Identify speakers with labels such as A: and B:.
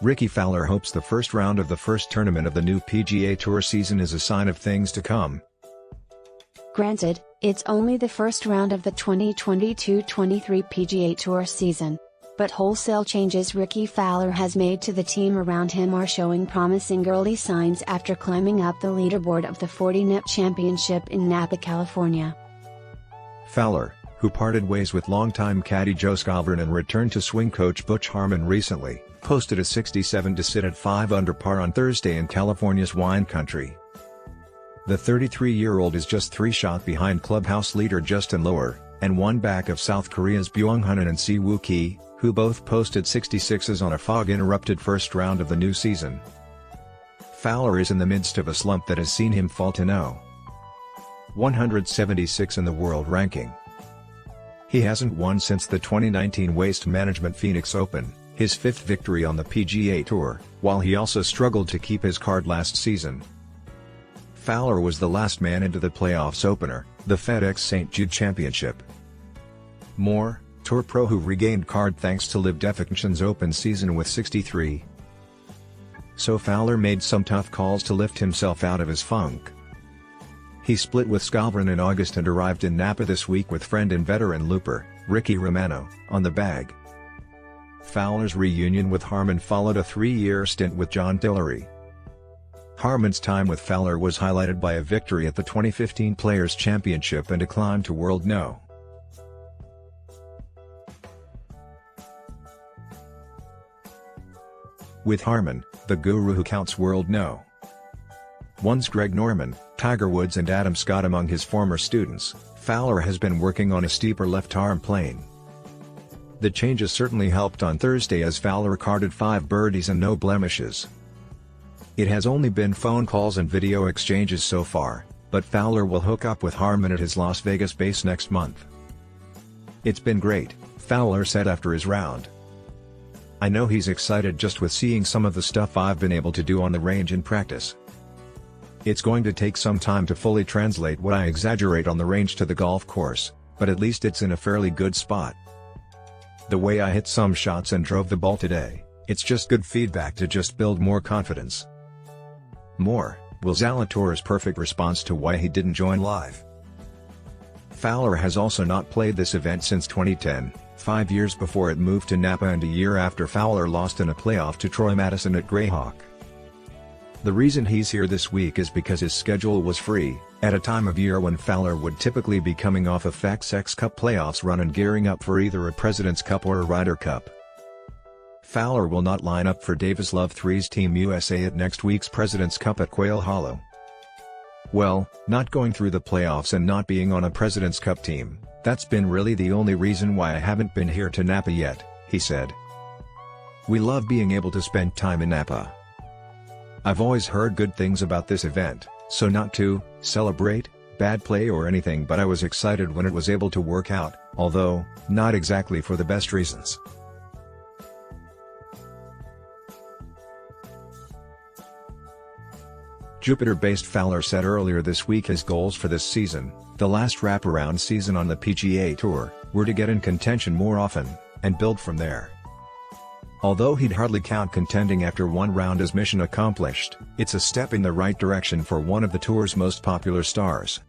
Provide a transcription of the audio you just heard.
A: Rickie Fowler hopes the first round of the first tournament of the new PGA Tour season is a sign of things to come.
B: Granted, it's only the first round of the 2022-23 PGA Tour season. But wholesale changes Rickie Fowler has made to the team around him are showing promising early signs after climbing up the leaderboard of the Fortinet Championship in Napa, California.
A: Fowler, who parted ways with longtime caddy Joe Skovron and returned to swing coach Butch Harmon recently, posted a 67 to sit at 5 under par on Thursday in California's wine country. The 33-year-old is just 3 shots behind clubhouse leader Justin Lower, and 1 back of South Korea's Byung-hun and Si-woo Ki, who both posted 66s on a fog-interrupted first round of the new season. Fowler is in the midst of a slump that has seen him fall to no. 176 in the world ranking. He hasn't won since the 2019 Waste Management Phoenix Open, his 5th victory on the PGA Tour, while he also struggled to keep his card last season. Fowler was the last man into the playoffs opener, the FedEx St. Jude Championship. More, Tour pro who regained card thanks to Liv Defection's open season with 63. So Fowler made some tough calls to lift himself out of his funk. He split with Skovron in August and arrived in Napa this week with friend and veteran looper, Ricky Romano, on the bag. Fowler's reunion with Harmon followed a 3-year stint with John Tillery. Harmon's time with Fowler was highlighted by a victory at the 2015 Players' Championship and a climb to World No. With Harmon, the guru who counts World No. 1's Greg Norman, Tiger Woods and Adam Scott among his former students, Fowler has been working on a steeper left arm plane. The changes certainly helped on Thursday as Fowler carded 5 birdies and no blemishes. It has only been phone calls and video exchanges so far, but Fowler will hook up with Harmon at his Las Vegas base next month. "It's been great," Fowler said after his round. "I know he's excited just with seeing some of the stuff I've been able to do on the range in practice. It's going to take some time to fully translate what I exaggerate on the range to the golf course, but at least it's in a fairly good spot. The way I hit some shots and drove the ball today, it's just good feedback to just build more confidence." More, Will Zalator's perfect response to why he didn't join live. Fowler has also not played this event since 2010, 5 years before it moved to Napa and a year after Fowler lost in a playoff to Troy Madison at Greyhawk. The reason he's here this week is because his schedule was free, at a time of year when Fowler would typically be coming off a FedEx Cup playoffs run and gearing up for either a President's Cup or a Ryder Cup. Fowler will not line up for Davis Love III's Team USA at next week's President's Cup at Quail Hollow. "Well, not going through the playoffs and not being on a President's Cup team, that's been really the only reason why I haven't been here to Napa yet," he said. "We love being able to spend time in Napa. I've always heard good things about this event, so not to celebrate bad play or anything, but I was excited when it was able to work out, although not exactly for the best reasons." Jupiter-based Fowler said earlier this week his goals for this season, the last wraparound season on the PGA Tour, were to get in contention more often, and build from there. Although he'd hardly count contending after 1 round as mission accomplished, it's a step in the right direction for one of the tour's most popular stars.